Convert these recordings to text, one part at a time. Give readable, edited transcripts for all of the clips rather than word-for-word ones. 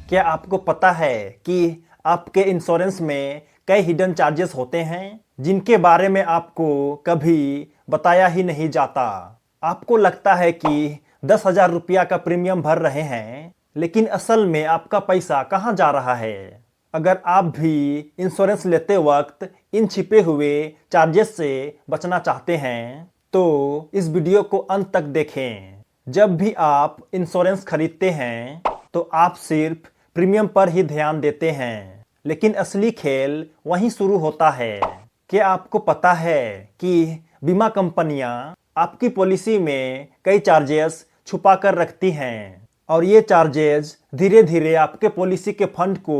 क्या आपको पता है कि आपके इंश्योरेंस में कई हिडन चार्जेस होते हैं जिनके बारे में आपको कभी बताया ही नहीं जाता। आपको लगता है कि 10,000 रुपया का प्रीमियम भर रहे हैं, लेकिन असल में आपका पैसा कहाँ जा रहा है। अगर आप भी इंश्योरेंस लेते वक्त इन छिपे हुए चार्जेस से बचना चाहते हैं तो इस वीडियो को अंत तक देखें। जब भी आप इंश्योरेंस खरीदते हैं तो आप सिर्फ प्रीमियम पर ही ध्यान देते हैं, लेकिन असली खेल वहीं शुरू होता है। क्या आपको पता है कि बीमा कंपनियां आपकी पॉलिसी में कई चार्जेस छुपा कर रखती हैं और ये चार्जेस धीरे धीरे आपके पॉलिसी के फंड को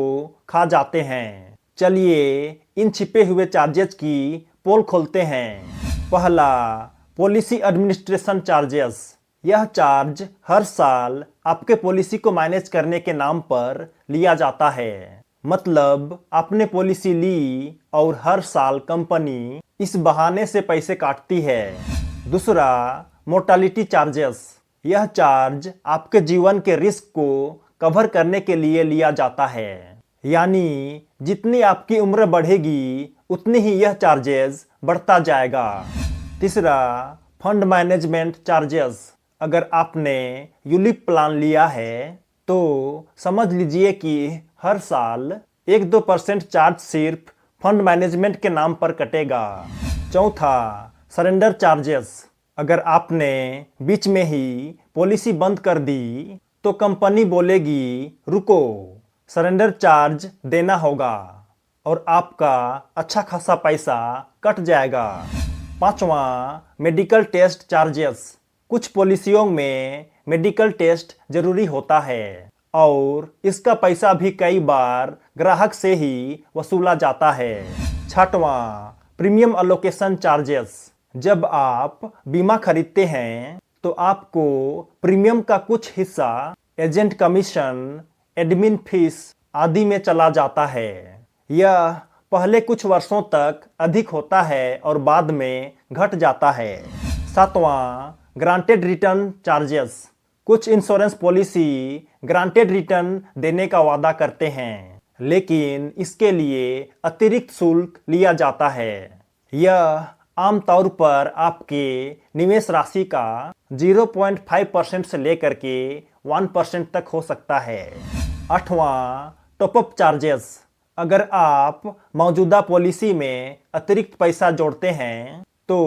खा जाते हैं। चलिए इन छिपे हुए चार्जेस की पोल खोलते हैं। पहला, पॉलिसी एडमिनिस्ट्रेशन चार्जेस। यह चार्ज हर साल आपके पॉलिसी को मैनेज करने के नाम पर लिया जाता है। मतलब आपने पॉलिसी ली और हर साल कंपनी इस बहाने से पैसे काटती है। दूसरा, मोर्टालिटी चार्जेस। यह चार्ज आपके जीवन के रिस्क को कवर करने के लिए लिया जाता है। यानी जितनी आपकी उम्र बढ़ेगी उतनी ही यह चार्जेस बढ़ता जाएगा। तीसरा, फंड मैनेजमेंट चार्जेस। अगर आपने यूलिप प्लान लिया है तो समझ लीजिए कि हर साल 1-2% चार्ज सिर्फ फंड मैनेजमेंट के नाम पर कटेगा। चौथा, सरेंडर चार्जेस। अगर आपने बीच में ही पॉलिसी बंद कर दी तो कंपनी बोलेगी रुको, सरेंडर चार्ज देना होगा और आपका अच्छा खासा पैसा कट जाएगा। पांचवा, मेडिकल टेस्ट चार्जेस। कुछ पॉलिसियों में मेडिकल टेस्ट जरूरी होता है और इसका पैसा भी कई बार ग्राहक से ही वसूला जाता है। छठवां, प्रीमियम अलोकेशन चार्जेस। जब आप बीमा खरीदते हैं तो आपको प्रीमियम का कुछ हिस्सा एजेंट कमीशन, एडमिन फीस आदि में चला जाता है। यह पहले कुछ वर्षों तक अधिक होता है और बाद में घट जाता है। सातवां, ग्रांटेड रिटर्न चार्जेस। कुछ इंश्योरेंस पॉलिसी ग्रांटेड रिटर्न देने का वादा करते हैं, लेकिन इसके लिए अतिरिक्त शुल्क लिया जाता है। यह आमतौर पर आपके निवेश राशि का 0.5% से लेकर के 1% तक हो सकता है। आठवां, टॉपअप चार्जेस। अगर आप मौजूदा पॉलिसी में अतिरिक्त पैसा जोड़ते हैं तो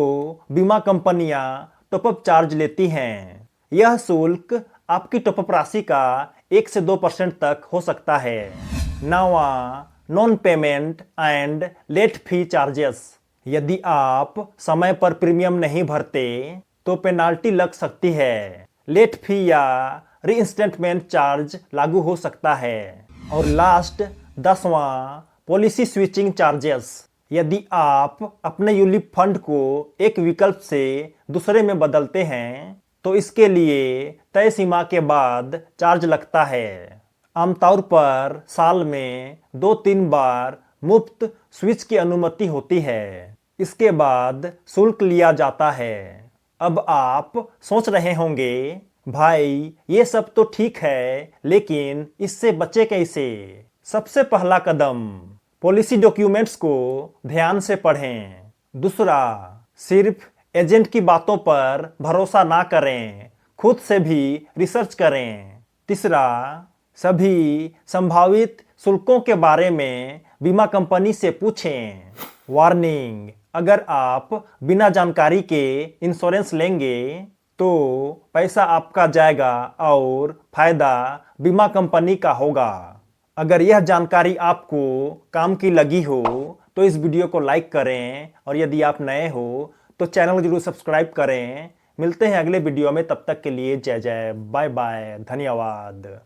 बीमा कंपनियां टॉपअप चार्ज लेती हैं। यह शुल्क आपकी टॉपअप राशि का 1 से 2% तक हो सकता है। नौवां, non payment and late fee charges. यदि आप समय पर प्रीमियम नहीं भरते तो पेनाल्टी लग सकती है। लेट फी या रीइंस्टेटमेंट चार्ज लागू हो सकता है। और लास्ट 10वां, पॉलिसी स्विचिंग चार्जेस। यदि आप अपने यूलिप फंड को एक विकल्प से दूसरे में बदलते हैं तो इसके लिए तय सीमा के बाद चार्ज लगता है। आमतौर पर साल में 2-3 बार मुफ्त स्विच की अनुमति होती है। इसके बाद शुल्क लिया जाता है। अब आप सोच रहे होंगे, भाई ये सब तो ठीक है, लेकिन इससे बचे कैसे? सबसे पहला कदम, पॉलिसी डॉक्यूमेंट्स को ध्यान से पढ़ें। दूसरा, सिर्फ एजेंट की बातों पर भरोसा ना करें, खुद से भी रिसर्च करें। तीसरा, सभी संभावित शुल्कों के बारे में बीमा कंपनी से पूछें। वार्निंग, अगर आप बिना जानकारी के इंश्योरेंस लेंगे तो पैसा आपका जाएगा और फायदा बीमा कंपनी का होगा। अगर यह जानकारी आपको काम की लगी हो तो इस वीडियो को लाइक करें और यदि आप नए हो तो चैनल को जरूर सब्सक्राइब करें। मिलते हैं अगले वीडियो में, तब तक के लिए जय जय, बाय बाय, धन्यवाद।